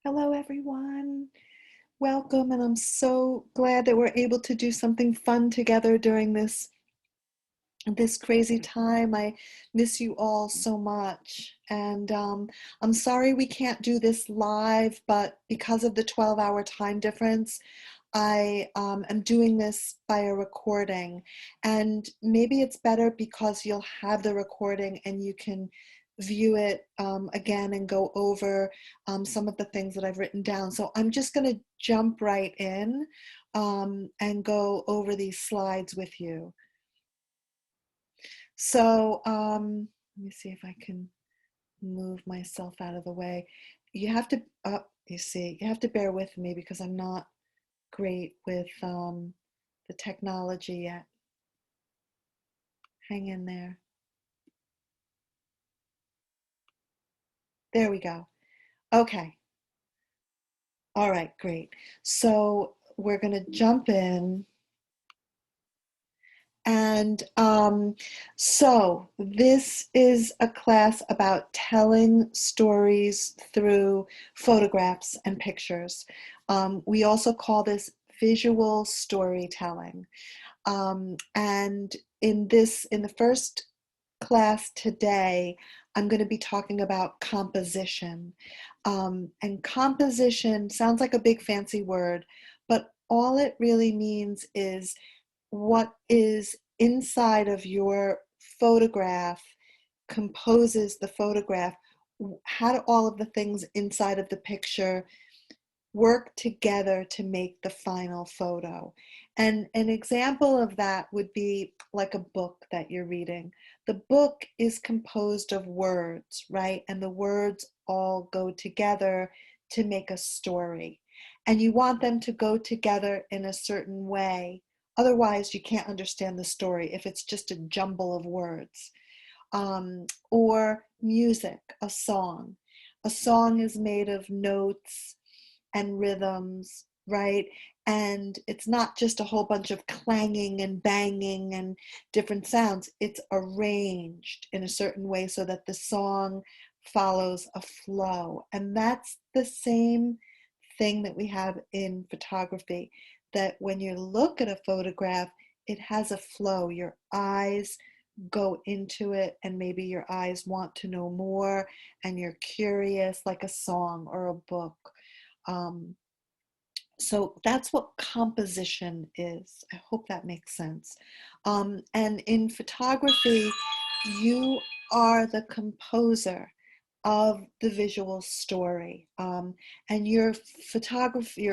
Hello, everyone. Welcome, and I'm so glad that we're able to do something fun together during this crazy time. I miss you all so much, and I'm sorry we can't do this live, but because of the 12-hour time difference, I am doing this by a recording, and maybe it's better because you'll have the recording and you can view it again and go over some of the things that I've written down. So I'm just going to jump right in and go over these slides with you. So let me see if I can move myself out of the way. You have to, you see, you have to bear with me because I'm not great with the technology yet. Hang in there. There we go. Okay. All right, great. So we're going to jump in. And so this is a class about telling stories through photographs and pictures. We also call this visual storytelling. And in the first class today, I'm going to be talking about composition. And composition sounds like a big fancy word, but all it really means is what is inside of your photograph composes the photograph. How do all of the things inside of the picture work together to make the final photo? And an example of that would be like a book that you're reading. The book is composed of words, right? And the words all go together to make a story. And you want them to go together in a certain way. Otherwise, you can't understand the story if it's just a jumble of words. Or music, a song. A song is made of notes and rhythms, right? And it's not just a whole bunch of clanging and banging and different sounds. It's arranged in a certain way so that the song follows a flow. And that's the same thing that we have in photography, that when you look at a photograph, it has a flow. Your eyes go into it, and maybe your eyes want to know more, and you're curious, like a song or a book. Um, so that's what composition is. I hope that makes sense. And in photography, you are the composer of the visual story. And your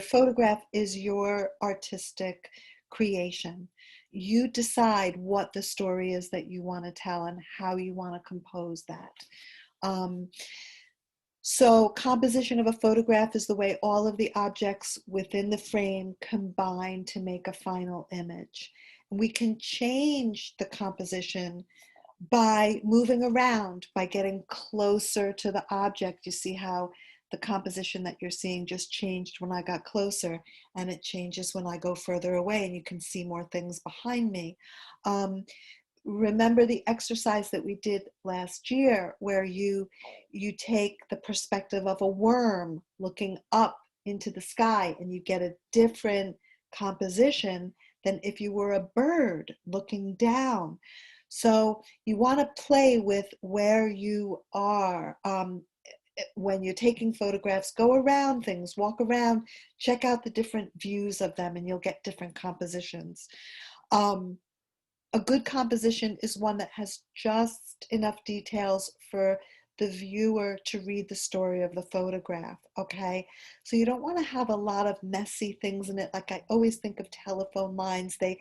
photograph is your artistic creation. You decide what the story is that you want to tell and how you want to compose that. Um, so composition of a photograph is the way all of the objects within the frame combine to make a final image. And we can change the composition by moving around, by getting closer to the object. You see how the composition that you're seeing just changed when I got closer, and it changes when I go further away, and you can see more things behind me. Remember the exercise that we did last year where you take the perspective of a worm looking up into the sky, and you get a different composition than if you were a bird looking down. So you want to play with where you are. When you're taking photographs, go around things, walk around, check out the different views of them, and you'll get different compositions. Um, a good composition is one that has just enough details for the viewer to read the story of the photograph, okay? So you don't want to have a lot of messy things in it. Like, I always think of telephone lines. They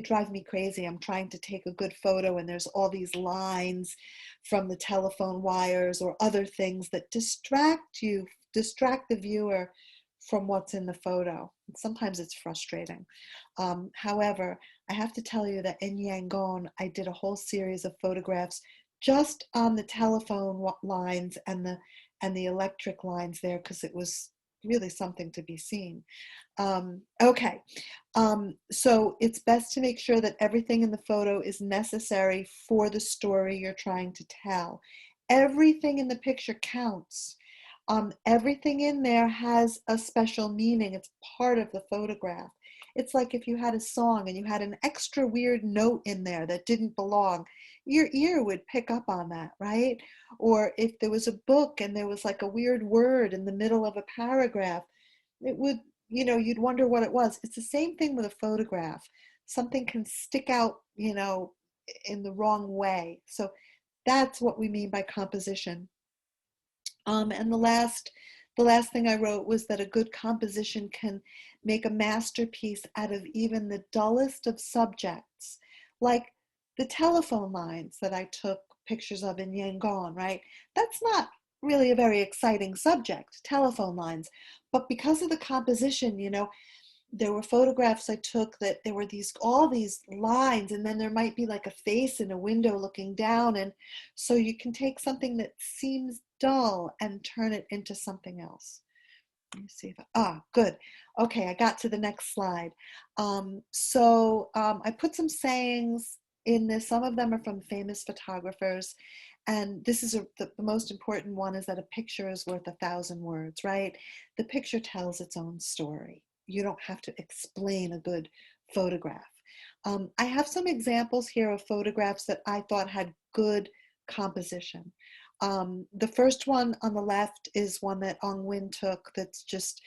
drive me crazy. I'm trying to take a good photo and there's all these lines from the telephone wires or other things that distract the viewer from what's in the photo. Sometimes it's frustrating. However, I have to tell you that in Yangon, I did a whole series of photographs just on the telephone lines and the electric lines there, because it was really something to be seen. Okay, so it's best to make sure that everything in the photo is necessary for the story you're trying to tell. Everything in the picture counts. Everything in there has a special meaning. It's part of the photograph. It's like if you had a song and you had an extra weird note in there that didn't belong, your ear would pick up on that, right? Or if there was a book and there was like a weird word in the middle of a paragraph, it would, you'd wonder what it was. It's the same thing with a photograph. Something can stick out, in the wrong way. So that's what we mean by composition. And the last thing I wrote was that a good composition can make a masterpiece out of even the dullest of subjects, like the telephone lines that I took pictures of in Yangon, right? That's not really a very exciting subject, telephone lines, but because of the composition, there were photographs I took that there were all these lines, and then there might be like a face in a window looking down. And so you can take something that seems dull and turn it into something else. Let me see if good. Okay, I got to the next slide. I put some sayings in this. Some of them are from famous photographers. And this is the most important one, is that a picture is worth 1,000 words, right? The picture tells its own story. You don't have to explain a good photograph. I have some examples here of photographs that I thought had good composition. The first one on the left is one that Ong Win took that's just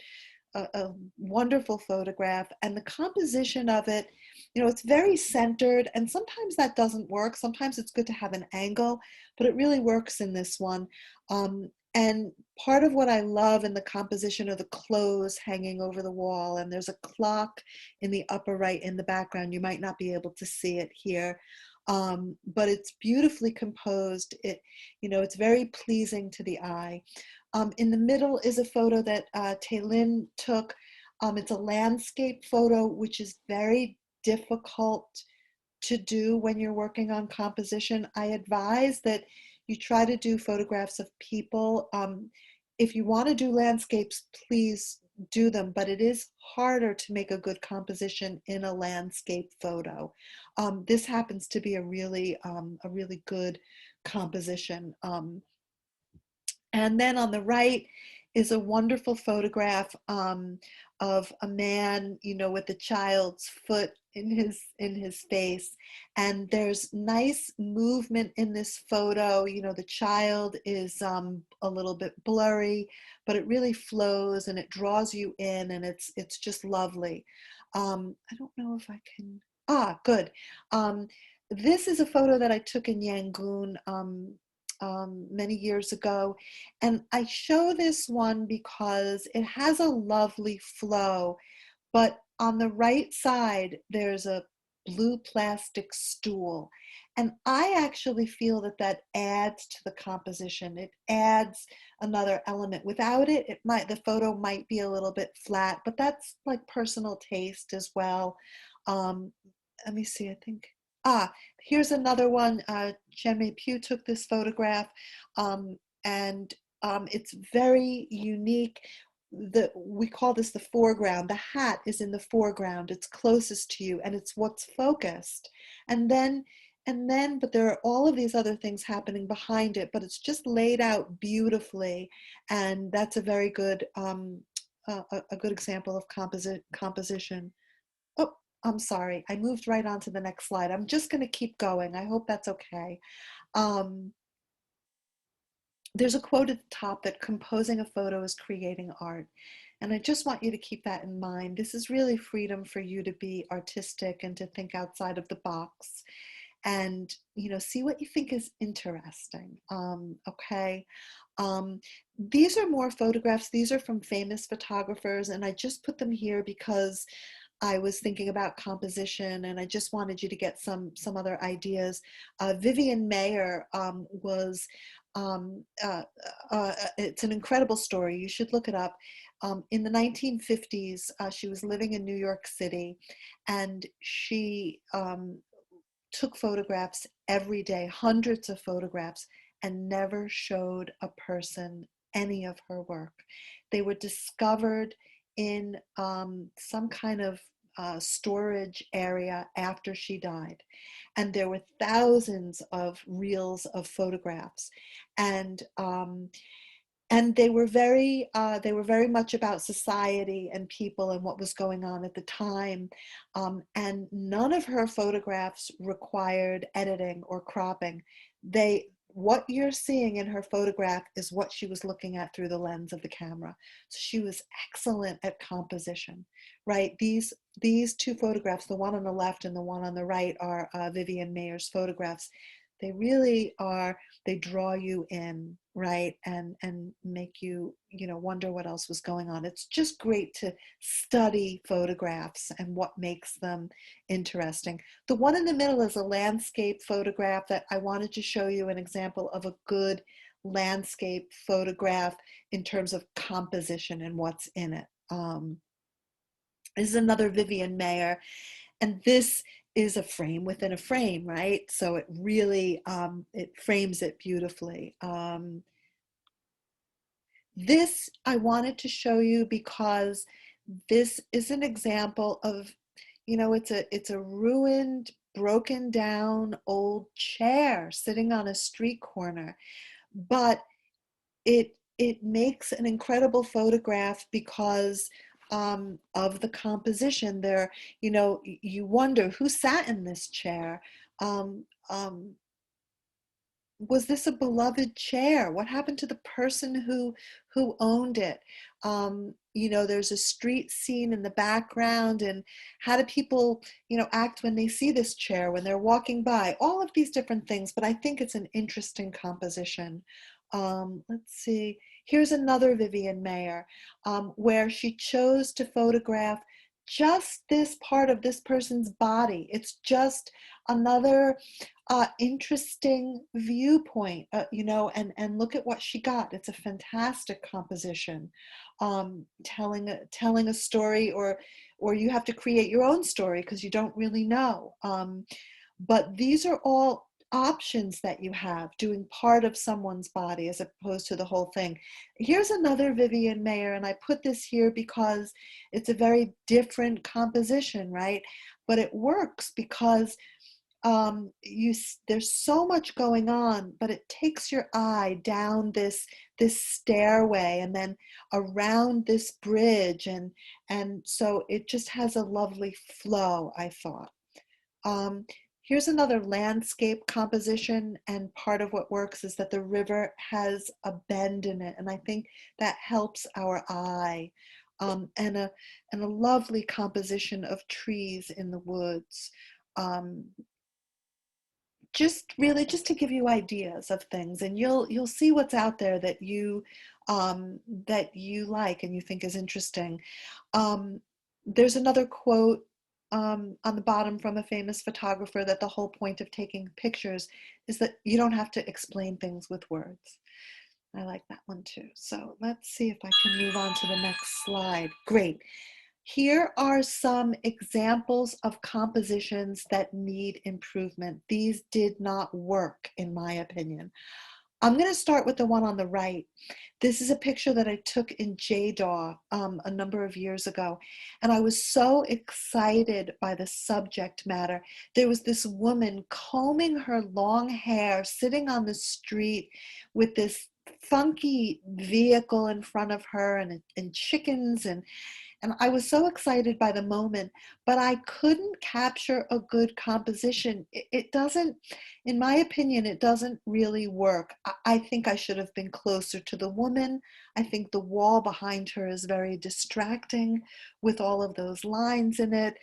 a wonderful photograph. And the composition of it, it's very centered, and sometimes that doesn't work. Sometimes it's good to have an angle, but it really works in this one. And part of what I love in the composition are the clothes hanging over the wall, and there's a clock in the upper right in the background. You might not be able to see it here, but it's beautifully composed. It's very pleasing to the eye. In the middle is a photo that Taylin took. It's a landscape photo, which is very difficult to do when you're working on composition. I advise that you try to do photographs of people. If you want to do landscapes, please do them, but it is harder to make a good composition in a landscape photo. This happens to be a really good composition. And then on the right is a wonderful photograph of a man, with a child's foot in his face. And there's nice movement in this photo. The child is a little bit blurry, but it really flows and it draws you in, and it's just lovely. I don't know if I can. Good. This is a photo that I took in Yangon many years ago. And I show this one because it has a lovely flow, but on the right side, there's a blue plastic stool. And I actually feel that adds to the composition. It adds another element. Without it, the photo might be a little bit flat, but that's like personal taste as well. Um, Let me see, I think, here's another one. Chenmei Pugh took this photograph, and it's very unique. We call this the foreground. The hat is in the foreground. It's closest to you, and it's what's focused. And then, but there are all of these other things happening behind it, but it's just laid out beautifully, and that's a very good, a good example of composition. Oh, I'm sorry. I moved right on to the next slide. I'm just going to keep going. I hope that's okay. Um, there's a quote at the top that composing a photo is creating art. And I just want you to keep that in mind. This is really freedom for you to be artistic and to think outside of the box and, see what you think is interesting. Okay. These are more photographs. These are from famous photographers, and I just put them here because I was thinking about composition, and I just wanted you to get some other ideas. Vivian Mayer was, um, uh, it's an incredible story. You should look it up. In the 1950s, she was living in New York City, and she took photographs every day, hundreds of photographs, and never showed a person any of her work. They were discovered in some kind of storage area after she died. And there were thousands of reels of photographs. And and they were very much about society and people and what was going on at the time. And none of her photographs required editing or cropping. What you're seeing in her photograph is what she was looking at through the lens of the camera. So she was excellent at composition, right? These two photographs, the one on the left and the one on the right, are Vivian Mayer's photographs. They really are, they draw you in, right? And make you, wonder what else was going on. It's just great to study photographs and what makes them interesting. The one in the middle is a landscape photograph that I wanted to show you an example of a good landscape photograph in terms of composition and what's in it. This is another Vivian Mayer, and this is a frame within a frame, right? So it really, it frames it beautifully. This I wanted to show you because this is an example of, it's a ruined, broken down old chair sitting on a street corner, but it makes an incredible photograph because of the composition. There, you wonder who sat in this chair. Um, um, was this a beloved chair? What happened to the person who owned it? There's a street scene in the background, and how do people, act when they see this chair, when they're walking by? All of these different things, but I think it's an interesting composition. Let's see. Here's another Vivian Mayer, where she chose to photograph just this part of this person's body. It's just another interesting viewpoint, and look at what she got. It's a fantastic composition, telling a story, or you have to create your own story because you don't really know. But these are all options that you have, doing part of someone's body as opposed to the whole thing. Here's another Vivian Mayer, and I put this here because it's a very different composition, right? But it works because there's so much going on, but it takes your eye down this stairway and then around this bridge, and so it just has a lovely flow, I thought. Here's another landscape composition, and part of what works is that the river has a bend in it, and I think that helps our eye. And a lovely composition of trees in the woods. Um, just to give you ideas of things, and you'll see what's out there that you like and you think is interesting. There's another quote on the bottom from a famous photographer, that the whole point of taking pictures is that you don't have to explain things with words. I like that one too. So let's see if I can move on to the next slide. Great. Here are some examples of compositions that need improvement. These did not work, in my opinion. I'm going to start with the one on the right. This is a picture that I took in JDAW a number of years ago, and I was so excited by the subject matter. There was this woman combing her long hair, sitting on the street with this funky vehicle in front of her, and chickens, and I was so excited by the moment, but I couldn't capture a good composition. It doesn't, in my opinion, it doesn't really work. I think I should have been closer to the woman. I think the wall behind her is very distracting with all of those lines in it.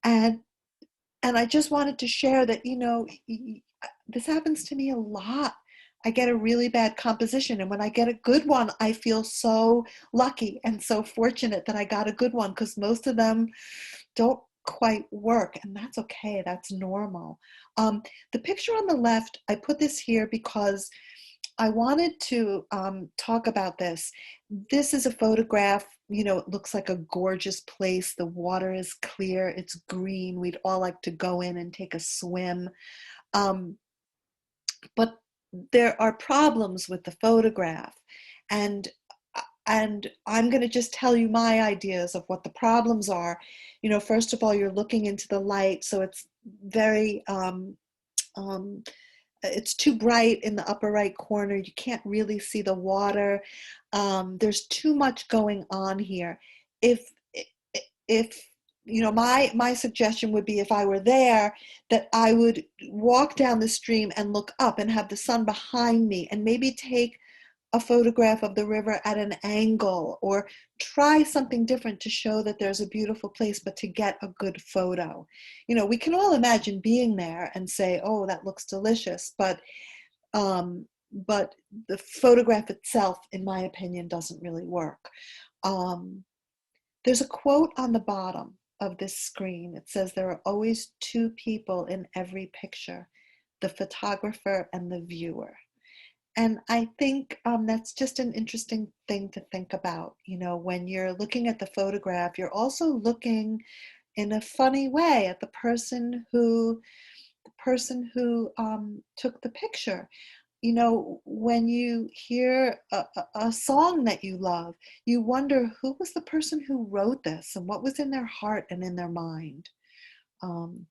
And and I just wanted to share that, this happens to me a lot. I get a really bad composition, and when I get a good one, I feel so lucky and so fortunate that I got a good one, because most of them don't quite work, and that's okay. That's normal. The picture on the left, I put this here because I wanted to talk about this. This is a photograph. It looks like a gorgeous place. The water is clear. It's green. We'd all like to go in and take a swim. But there are problems with the photograph. And I'm going to just tell you my ideas of what the problems are. First of all, you're looking into the light, so it's very it's too bright in the upper right corner. You can't really see the water. There's too much going on here. If if my suggestion would be, if I were there, that I would walk down the stream and look up and have the sun behind me, and maybe take a photograph of the river at an angle, or try something different to show that there's a beautiful place, but to get a good photo. We can all imagine being there and say, oh, that looks delicious, but the photograph itself, in my opinion, doesn't really work. Um, there's a quote on the bottom of this screen. It says, there are always two people in every picture, the photographer and the viewer. And I think that's just an interesting thing to think about. When you're looking at the photograph, you're also looking in a funny way at the person who took the picture. When you hear a song that you love, you wonder, who was the person who wrote this, and what was in their heart and in their mind. Um,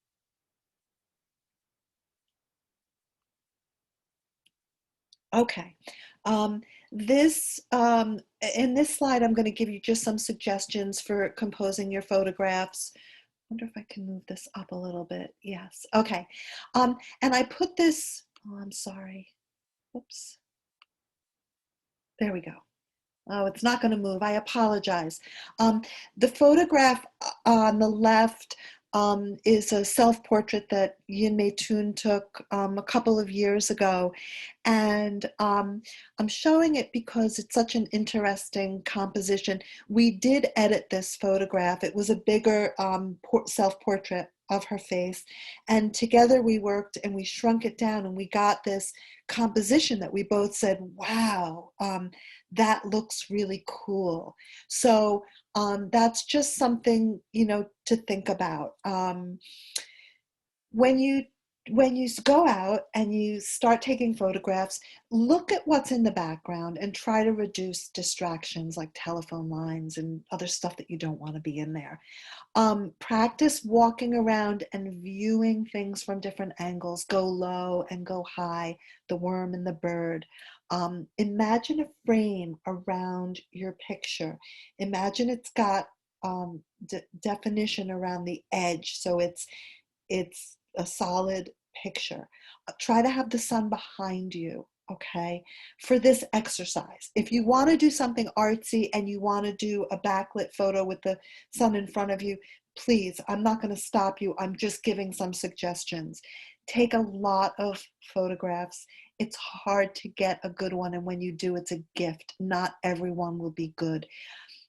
okay. Um, in this slide, I'm going to give you just some suggestions for composing your photographs. I wonder if I can move this up a little bit. Yes. Okay. And I put this, oh, I'm sorry. Whoops. There we go. Oh, it's not going to move. I apologize. Um, the photograph on the left is a self-portrait that Yin Mei Tun took a couple of years ago. And I'm showing it because it's such an interesting composition. We did edit this photograph. It was a bigger self-portrait of her face. And together we worked and we shrunk it down, and we got this composition that we both said, wow, that looks really cool. So that's just something, to think about. When you go out and you start taking photographs, look at what's in the background and try to reduce distractions like telephone lines and other stuff that you don't want to be in there. Practice walking around and viewing things from different angles. Go low and go high, the worm and the bird. Imagine a frame around your picture. Imagine it's got definition around the edge, so it's a solid picture. Try to have the sun behind you, okay, for this exercise. If you want to do something artsy and you want to do a backlit photo with the sun in front of you, please, I'm not going to stop you. I'm just giving some suggestions. Take a lot of photographs. It's hard to get a good one, and when you do, it's a gift. Not everyone will be good.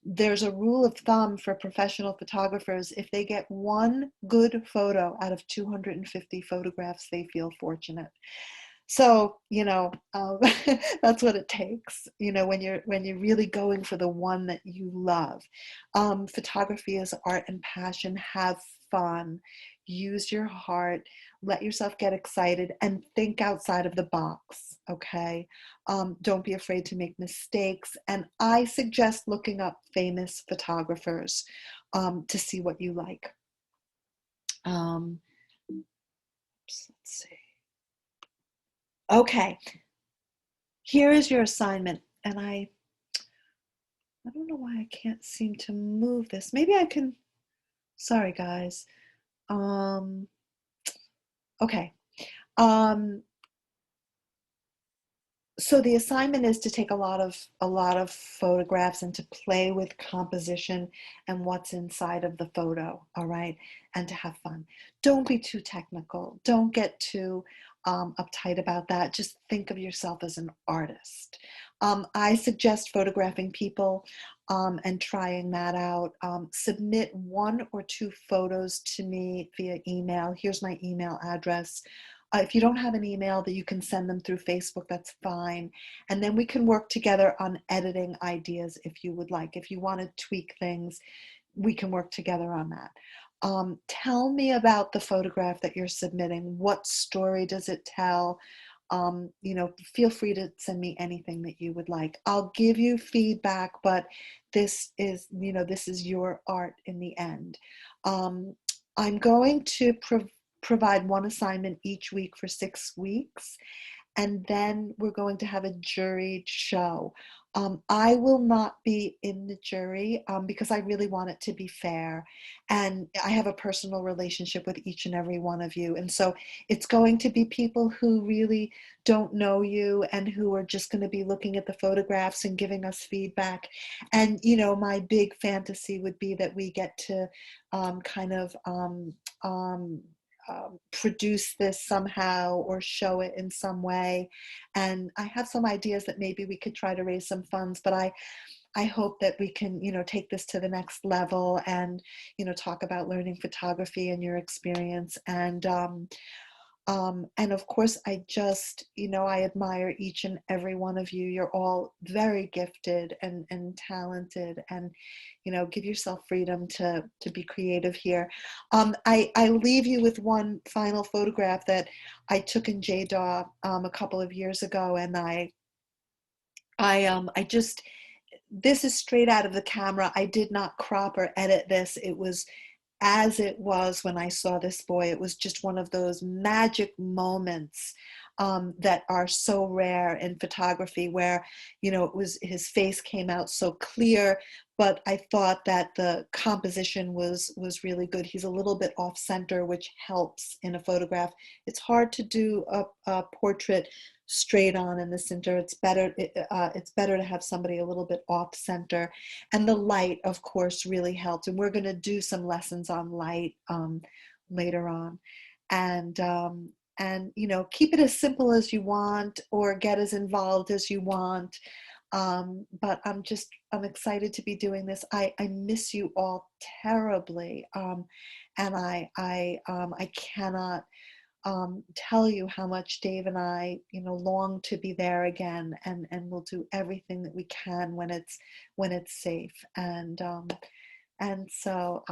There's a rule of thumb for professional photographers: if they get one good photo out of 250 photographs, they feel fortunate. So, that's what it takes, when you're really going for the one that you love. Photography is art and passion. Have fun. Use your heart. Let yourself get excited and think outside of the box, okay? Don't be afraid to make mistakes. And I suggest looking up famous photographers to see what you like. Let's see. Okay, here is your assignment. And I don't know why I can't seem to move this. Maybe I can, sorry guys. Okay. Um, so the assignment is to take a lot of photographs and to play with composition and what's inside of the photo, all right, and to have fun. Don't be too technical. Don't get too uptight about that. Just think of yourself as an artist. I suggest photographing people and trying that out. Submit 1 or 2 photos to me via email. Here's my email address. If you don't have an email that you can send them through Facebook, that's fine. And then we can work together on editing ideas if you would like. If you want to tweak things, we can work together on that. Tell me about the photograph that you're submitting. What story does it tell? Feel free to send me anything that you would like. I'll give you feedback, but this is your art in the end. I'm going to provide one assignment each week for 6 weeks, and then we're going to have a juried show. I will not be in the jury because I really want it to be fair. And I have a personal relationship with each and every one of you. And so it's going to be people who really don't know you and who are just going to be looking at the photographs and giving us feedback. And, you know, my big fantasy would be that we get to kind of um, produce this somehow or show it in some way. And I have some ideas that maybe we could try to raise some funds, but I hope that we can, you know, take this to the next level and, you know, talk about learning photography and your experience. And of course, I just, you know, I admire each and every one of you. You're all very gifted and talented, and, you know, give yourself freedom to be creative here. I leave you with one final photograph that I took in JDAW a couple of years ago, and I just, this is straight out of the camera. I did not crop or edit this. It was as it was when I saw this boy. It was just one of those magic moments that are so rare in photography, where, you know, it was, his face came out so clear, but I thought that the composition was really good. He's a little bit off center, which helps in a photograph. It's hard to do a portrait straight on in the center. It's better to have somebody a little bit off center. And the light, of course, really helped. And we're going to do some lessons on light later on. And you know, keep it as simple as you want, or get as involved as you want. But I'm excited to be doing this. I miss you all terribly, and I cannot tell you how much Dave and I, you know, long to be there again, and we'll do everything that we can when it's safe. And so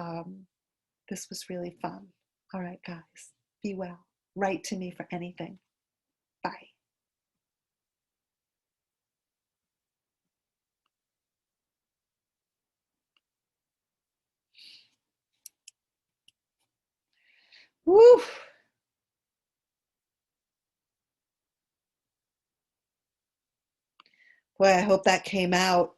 this was really fun. All right, guys, be well. Write to me for anything. Bye. Woo! Boy, I hope that came out.